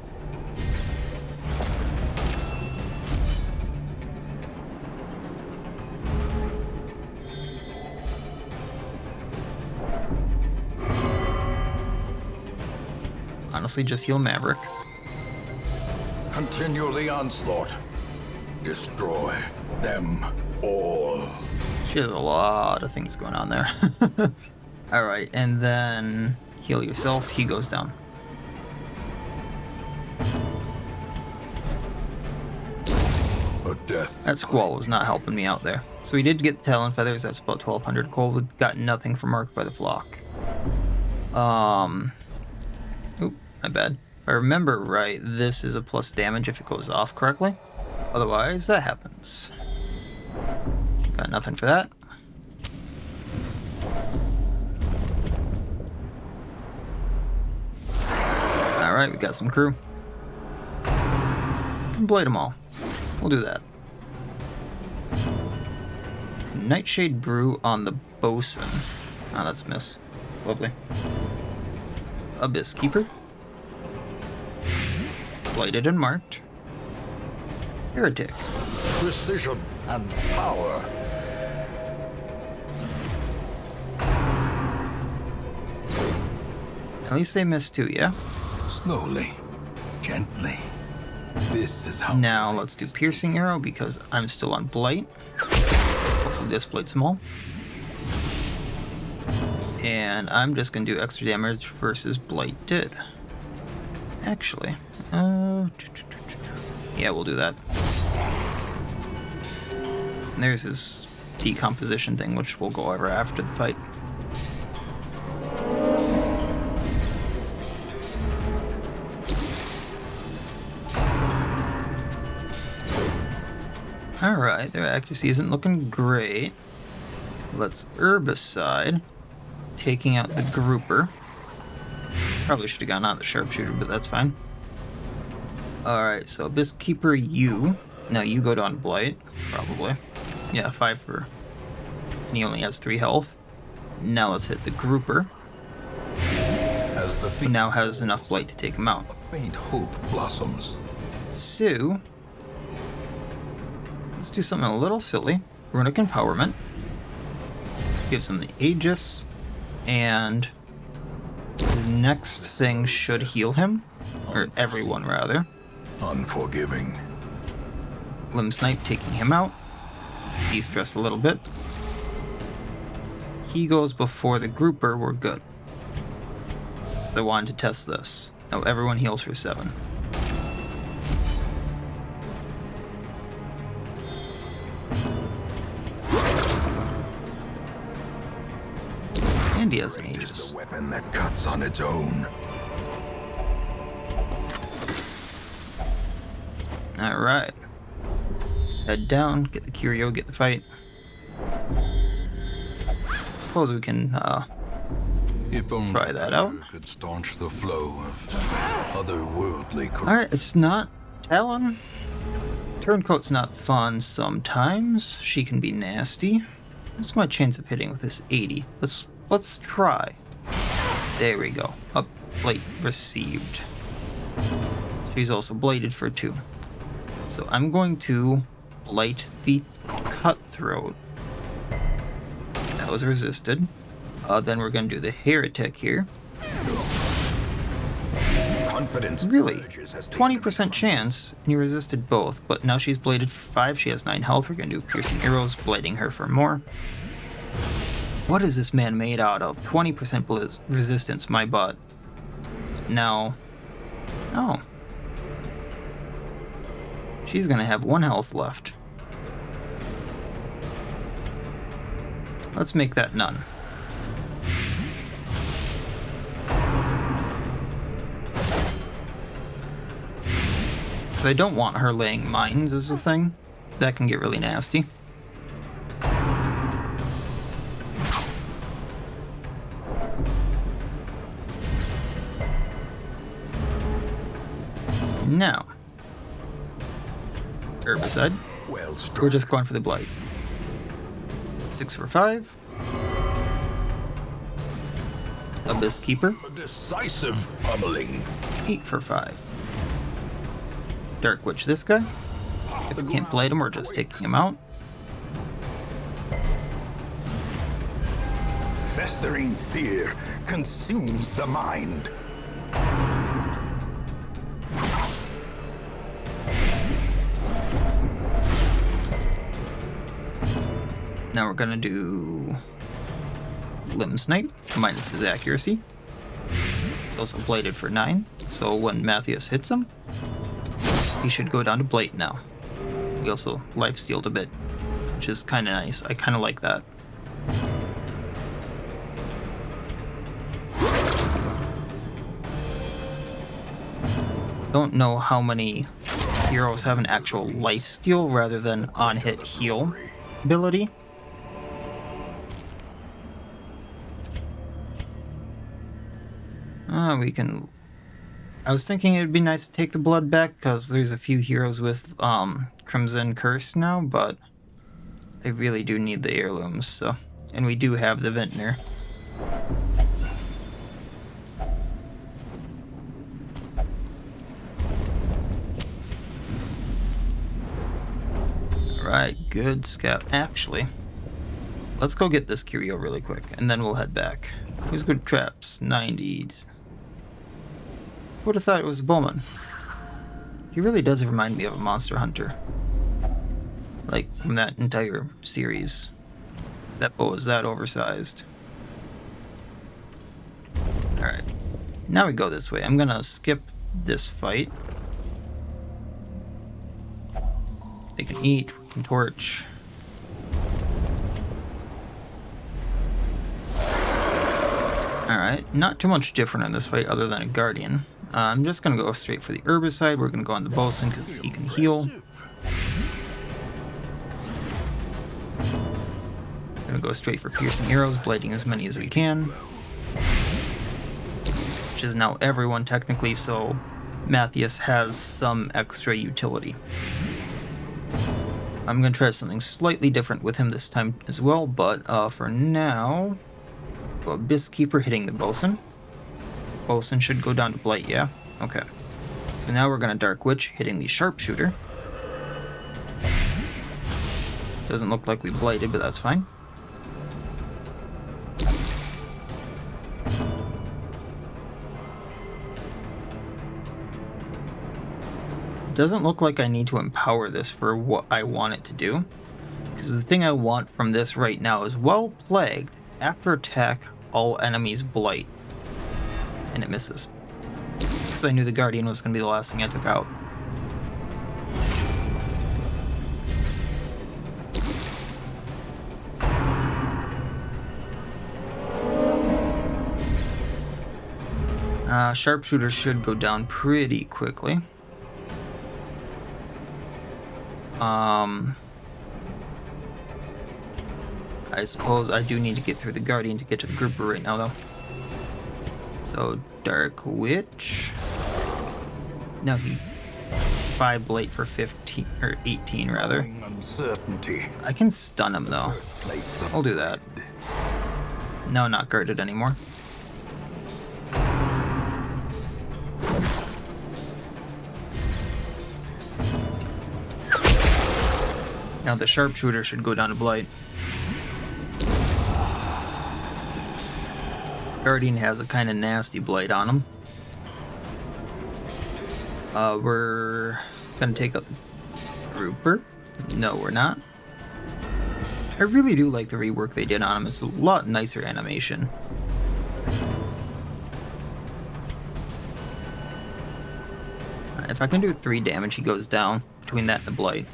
Honestly, just heal Maverick. Continue the onslaught. Destroy them all. She has a lot of things going on there. Alright, and then heal yourself. He goes down. A death. That squall was not helping me out there. So we did get the Talon Feathers. That's about 1,200 gold. We got nothing from Marked by the Flock. Oop, my bad. If I remember right, this is a plus damage if it goes off correctly. Otherwise, that happens. Got nothing for that. Alright, we got some crew. Can blade them all. We'll do that. Nightshade Brew on the Bosun. Oh, that's a miss. Lovely. Abyss Keeper. Blighted and marked. Heretic. Precision and power. At least they missed 2, yeah? Slowly. Gently. This is how... Now let's do Piercing Arrow because I'm still on Blight. Hopefully this blights them all. And I'm just going to do extra damage versus Blight did. Actually, yeah, we'll do that. And there's his decomposition thing, which we'll go over after the fight. Alright, their accuracy isn't looking great. Let's Herbicide, taking out the Grouper. Probably should have gone on the Sharpshooter, but that's fine. Alright, so Abyss Keeper, you. No, you go down Blight, probably. Yeah, 5 for... And he only has 3 health. Now let's hit the Grouper. As the He now has enough Blight to take him out. faint hope blossoms. So... let's do something a little silly. Runic Empowerment. Gives him the Aegis. And... his next thing should heal him. Or everyone, rather. Unforgiving. Limb Snipe taking him out. De-stressed a little bit. He goes before the Grouper, we're good. So I wanted to test this. Now everyone heals for 7. And he has an Is Aegis. the weapon that cuts on its own. Alright. Head down, get the curio, get the fight. Suppose we can If only try that out. could staunch the flow of otherworldly corruption. Alright, it's not Talon. Turncoat's not fun sometimes. She can be nasty. What's my chance of hitting with this 80? Let's try. There we go. Up plate received. She She's also bladed for 2. So I'm going to blight the Cutthroat. That was resisted. Then we're going to do the Heretic here. Confidence. Really? 20% chance, and you resisted both, but now she's bladed for 5. She has 9 health. We're going to do Piercing Arrows, blading her for more. What is this man made out of? 20% resistance, my butt. Now... Oh. She's going to have 1 health left. Let's make that none. Because I don't want her laying mines as a thing. That can get really nasty. Now, Herbicide. Well struck. We're just going for the Blight. 6 for 5. Abyss Keeper. A decisive pummeling. 8 for 5. Dark Witch this guy. If we can't blade him, we're just taking him out. Festering fear consumes the mind. Now we're gonna do Limb Snipe, minus his accuracy. He's also bladed for 9, so when Matthias hits him, he should go down to Blade now. We also lifestealed a bit, which is kinda nice. I kinda like that. Don't know how many heroes have an actual lifesteal rather than on-hit heal ability. We can... I was thinking it would be nice to take the blood back, because there's a few heroes with Crimson Curse now, but they really do need the heirlooms, so... And we do have the Vintner. Alright, good scout. Actually, let's go get this curio really quick, and then we'll head back. Who's good traps? 90s. Would have thought it was Bowman. He really does remind me of a monster hunter. Like, from that entire series. That bow is that oversized. Alright. Now we go this way. I'm gonna skip this fight. They can eat, we can torch. Alright, not too much different in this fight other than a Guardian. I'm just going to go straight for the Herbicide. We're going to go on the Bosun because he can heal. Going to go straight for Piercing Arrows, blading as many as we can. Which is now everyone technically, so Matthias has some extra utility. I'm going to try something slightly different with him this time as well, but for now... Go Abyss Keeper hitting the Bosun. Bosun should go down to Blight, yeah? Okay. So now we're going to Dark Witch hitting the Sharpshooter. Doesn't look like we blighted, but that's fine. Doesn't look like I need to empower this for what I want it to do. Because the thing I want from this right now is Well Plagued. After attack, all enemies blight. And it misses. Because I knew the Guardian was going to be the last thing I took out. Sharpshooter should go down pretty quickly. I suppose I do need to get through the Guardian to get to the grouper right now, though. So, Dark Witch. No, he 5 Blight for 15 or 18 rather. Uncertainty. I can stun him though. I'll do that. No, not guarded anymore. Now the sharpshooter should go down to Blight. Guardian has a kind of nasty Blight on him. We're gonna take up the Trooper. No, we're not. I really do like the rework they did on him. It's a lot nicer animation. If I can do 3 damage, he goes down between that and the Blight.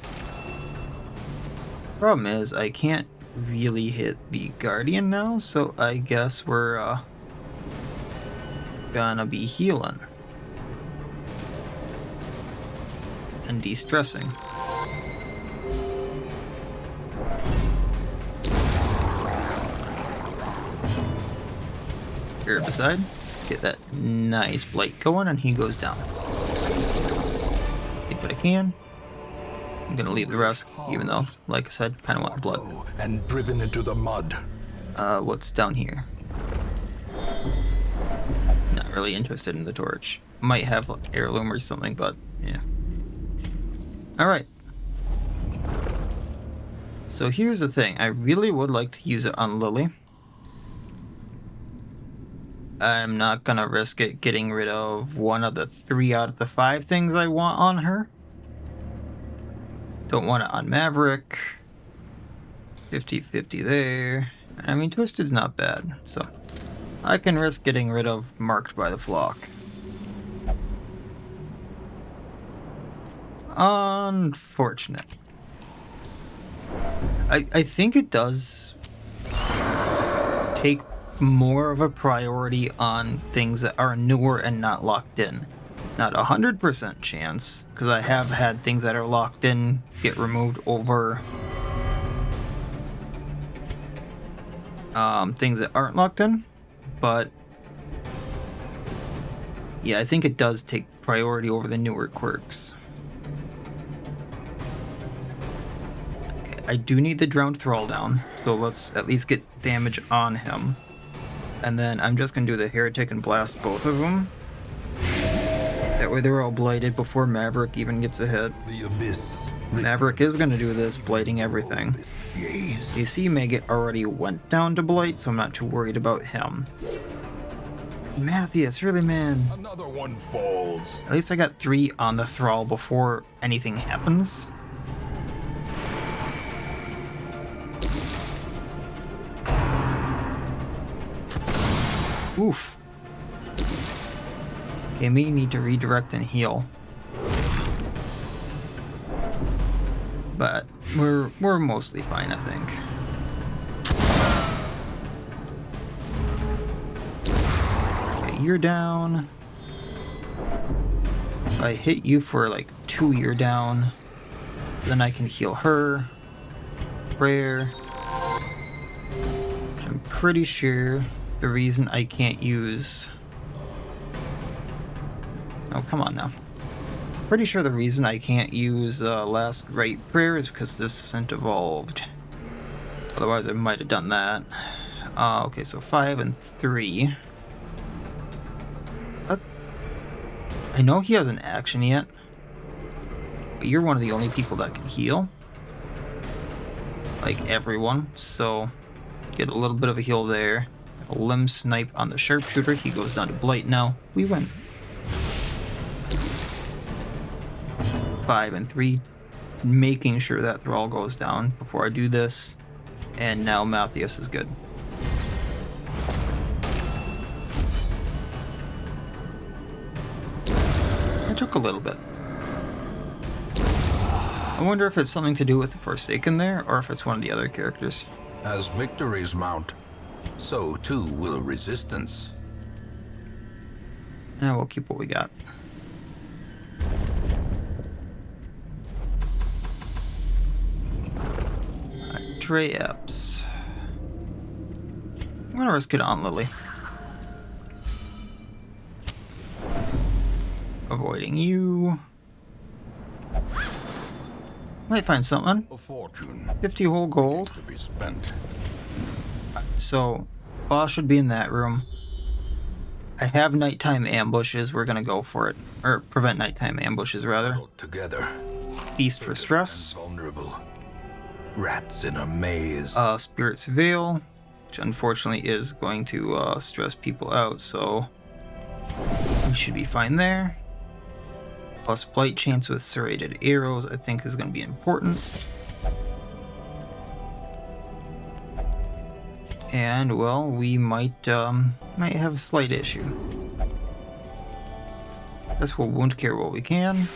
Problem is, I can't really hit the Guardian now, so I guess we're gonna be healing and de-stressing. Herbicide, get that nice Blight going, and he goes down. Take what I can. I'm gonna leave the rest, even though, like I said, kind of want the blood. And driven into the mud. What's down here? Not really interested in the torch. Might have like, heirloom or something, but yeah. Alright. So here's the thing. I really would like to use it on Lily. I'm not gonna risk it getting rid of one of the 3 out of the 5 things I want on her. Don't want it on Maverick. 50-50 there. I mean, Twisted's not bad, so I can risk getting rid of Marked by the Flock. Unfortunate. I think it does take more of a priority on things that are newer and not locked in. It's not 100% chance, because I have had things that are locked in get removed over things that aren't locked in, but yeah, I think it does take priority over the newer quirks. Okay, I do need the Drowned Thrall down, so let's at least get damage on him. And then I'm just going to do the Heretic and blast both of them. That way they're all blighted before Maverick even gets a hit. The abyss. Maverick is going to do this, blighting everything. AC Maggot already went down to blight, so I'm not too worried about him. Matthias, really, man? Another one falls. At least I got 3 on the Thrall before anything happens. Oof. Okay, may need to redirect and heal. But we're mostly fine, I think. Okay, you're down. If I hit you for like 2, you're down. Then I can heal her. Prayer. Which I'm pretty sure the reason I can't use... Oh, come on now. Pretty sure the reason I can't use Last Right Prayer is because this isn't evolved. Otherwise, I might have done that. Okay, so 5 and 3. I know he hasn't action yet. But you're one of the only people that can heal. Like everyone, so get a little bit of a heal there. A limb snipe on the sharpshooter. He goes down to blight now. We win. 5 and 3, making sure that Thrall goes down before I do this, and now Matthias is good. It took a little bit. I wonder if it's something to do with the Forsaken there, or if it's one of the other characters. As victories mount, so too will resistance. Yeah, we'll keep what we got. Trey Epps. I'm gonna risk it on Lily. Avoiding you. Might find something. A fortune 50 whole gold. to be spent. So, boss should be in that room. I have nighttime ambushes. We're gonna go for it. Or prevent nighttime ambushes, rather. Together. Feast for stress. Vulnerable. Rats in a maze. Spirit's Veil, which unfortunately is going to stress people out, so we should be fine there. Plus blight chance with serrated arrows I think is going to be important. And well, we might have a slight issue. Guess we'll wound care while we can.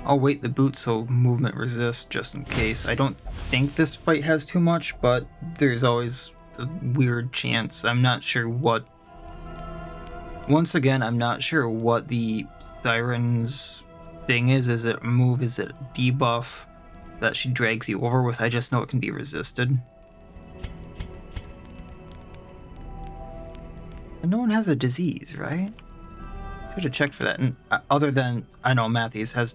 I'll weight the boot so movement resists just in case. I don't think this fight has too much, but there's always a weird chance. I'm not sure what... Once again, I'm not sure what the Siren's thing is. Is it a move? Is it a debuff that she drags you over with? I just know it can be resisted. And no one has a disease, right? Should have checked for that. And other than, I know Matthews has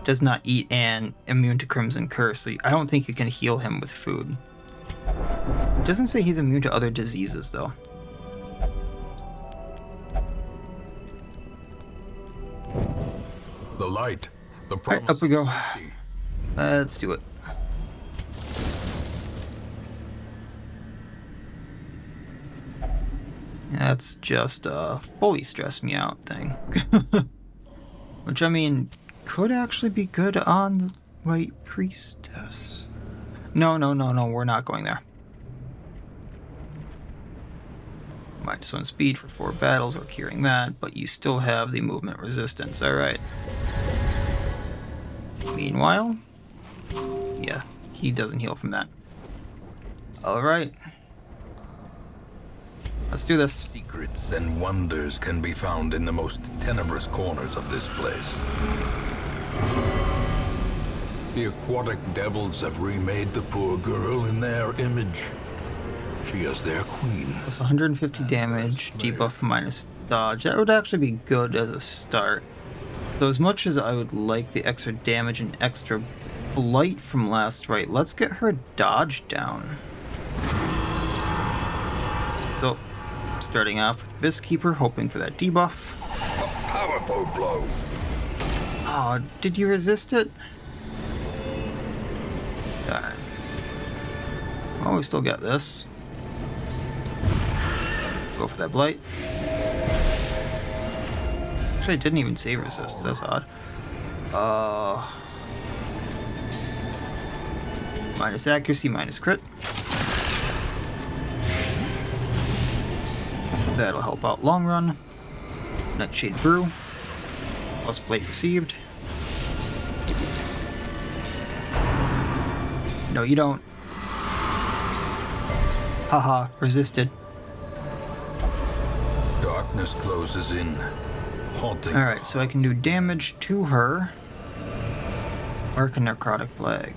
does not eat and immune to Crimson Curse, so I don't think you can heal him with food. It doesn't say he's immune to other diseases, though. The light. The Alright, promise up we go. of safety. Let's do it. That's just a fully stress me out thing. Which, I mean, could actually be good on the White Priestess. No, we're not going there. -1 speed for 4 battles, or curing that, but you still have the movement resistance, alright. Meanwhile, yeah, he doesn't heal from that. Alright. Let's do this. Secrets and wonders can be found in the most tenebrous corners of this place. The aquatic devils have remade the poor girl in their image. She is their queen. Plus 150 damage, debuff minus dodge. That would actually be good as a start. So as much as I would like the extra damage and extra blight from last fight, let's get her dodge down. So, starting off with Biskeeper, hoping for that debuff. A powerful blow. Oh, did you resist it? Darn. Oh, we still got this. Let's go for that blight. Actually, I didn't even save resist. That's odd. Minus accuracy, minus crit. That'll help out long run. Nightshade Brew. Plus blight received. No, you don't. Haha, resisted. Darkness closes in, haunting. Alright, so I can do damage to her. Mark a necrotic plague.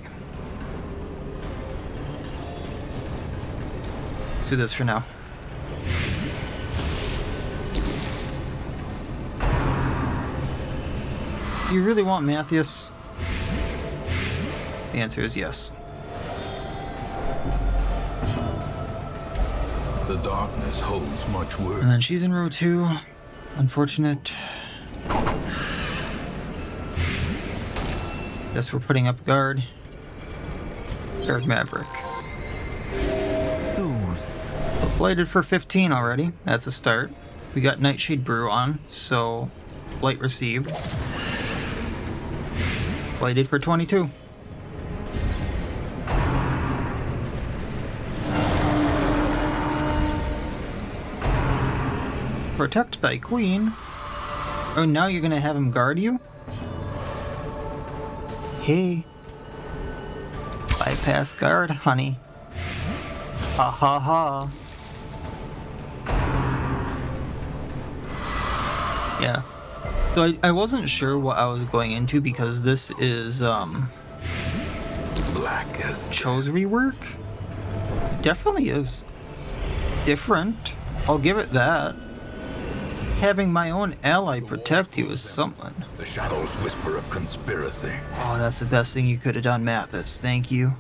Let's do this for now. Do you really want Matthias? The answer is yes. The darkness holds much worth. And then she's in row 2. Unfortunate. Guess we're putting up guard. Guard Maverick. So blighted for 15 already. That's a start. We got Nightshade Brew on, so blight received. Blighted for 22. Protect thy queen. Oh, now you're gonna have him guard you? Hey. Bypass guard, honey. Ha ha ha. Yeah. So I wasn't sure what I was going into because this is, Black as Chose rework? Definitely is different. I'll give it that. Having my own ally protect you is something. the shadows whisper of conspiracy. Oh, that's the best thing you could have done, Mathis. Thank you.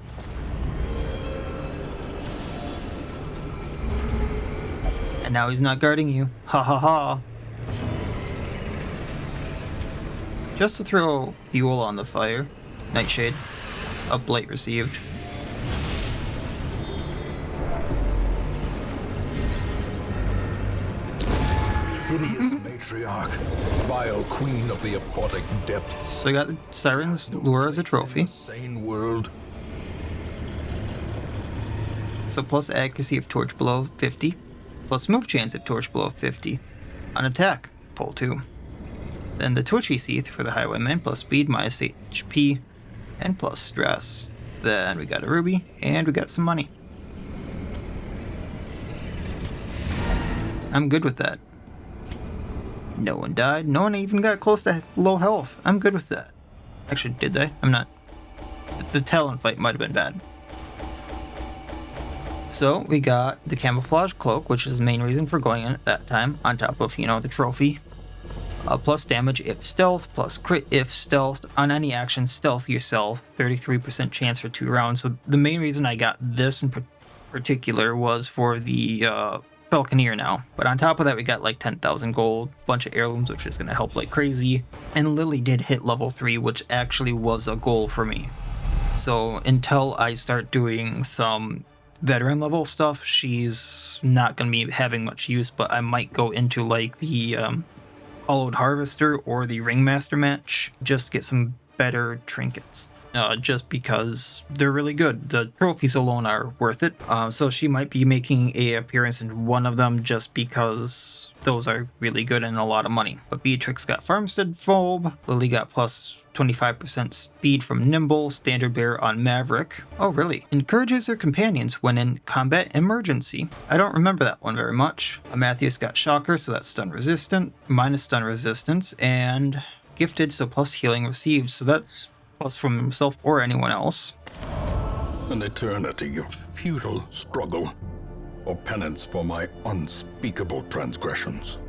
And now he's not guarding you. Ha ha ha. just to throw fuel on the fire. Nightshade. Uplight received. Hideous matriarch, vile queen of the aquatic depths. So I got the Siren's lure as a trophy. Sane world. So plus accuracy if torch below 50, plus move chance if torch below 50. On attack, pull 2. Then the Twitchy Seath for the Highwayman, plus speed, minus HP, and plus stress. Then we got a ruby, and we got some money. I'm good with that. No one died. No one even got close to low health. I'm good with that. Actually, did they? I'm not. The Talon fight might have been bad. So we got the camouflage cloak, which is the main reason for going in at that time, on top of, the trophy. Plus damage if stealth, plus crit if stealth. On any action, stealth yourself. 33% chance for 2 rounds. So the main reason I got this in particular was for the Falconer now. But on top of that, we got like 10,000 gold, bunch of heirlooms, which is going to help like crazy. And Lily did hit level 3, which actually was a goal for me. So until I start doing some veteran level stuff, she's not going to be having much use, but I might go into like the Hollowed Harvester or the Ringmaster match just to get some better trinkets. Just because they're really good. The trophies alone are worth it. So she might be making an appearance in one of them just because those are really good and a lot of money. But Beatrix got Farmstead Phobe. Lily got plus 25% speed from Nimble. Standard Bearer on Maverick. Oh, really? Encourages her companions when in combat emergency. I don't remember that one very much. Matthias got Shocker, so that's stun resistant. Minus stun resistance. And Gifted, so plus healing received. So that's plus from himself or anyone else. An eternity of futile struggle, or penance for my unspeakable transgressions.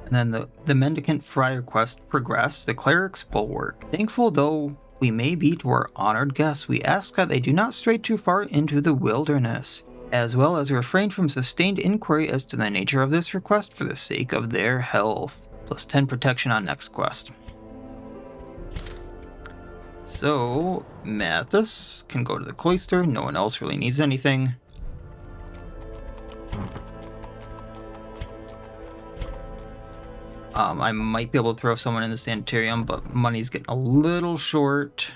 And then the Mendicant Friar quest progressed, the Cleric's Bulwark. Thankful though we may be to our honored guests, we ask that they do not stray too far into the wilderness, as well as refrain from sustained inquiry as to the nature of this request for the sake of their health. Plus 10 protection on next quest. So, Mathis can go to the cloister. No one else really needs anything. I might be able to throw someone in the sanitarium, but money's getting a little short.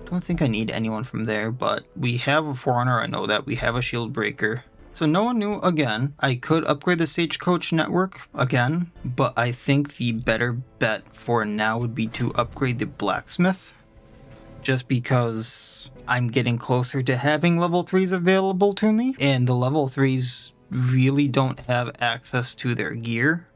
Don't think I need anyone from there, but we have a Forerunner. I know that. We have a Shield Breaker. So no one knew again. I could upgrade the Stagecoach network again, but I think the better bet for now would be to upgrade the Blacksmith. Just because I'm getting closer to having level 3s available to me, and the level 3s really don't have access to their gear,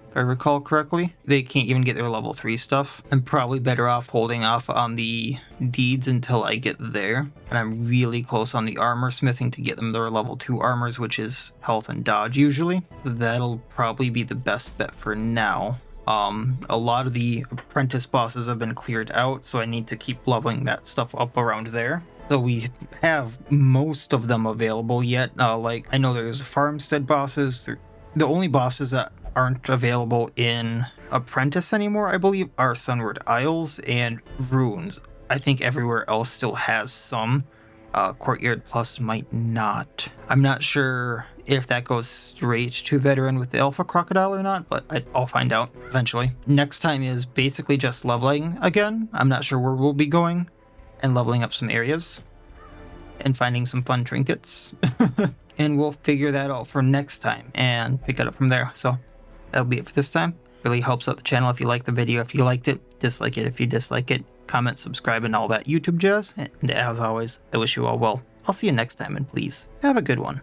if I recall correctly. They can't even get their level 3 stuff. I'm probably better off holding off on the deeds until I get there. And I'm really close on the armor smithing to get them their level 2 armors, which is health and dodge usually. That'll probably be the best bet for now. A lot of the apprentice bosses have been cleared out, so I need to keep leveling that stuff up around there. So we have most of them available yet. Like, I know there's farmstead bosses. The only bosses that aren't available in Apprentice anymore, I believe, are Sunward Isles and Runes. I think everywhere else still has some. Courtyard Plus might not. I'm not sure if that goes straight to Veteran with the Alpha Crocodile or not, but I'll find out eventually. Next time is basically just leveling again. I'm not sure where we'll be going, and leveling up some areas and finding some fun trinkets. And we'll figure that out for next time and pick it up from there. So that'll be it for this time. Really helps out the channel if you like the video. If you liked it, dislike it if you dislike it. Comment, subscribe, and all that YouTube jazz. And as always, I wish you all well. I'll see you next time, and please have a good one.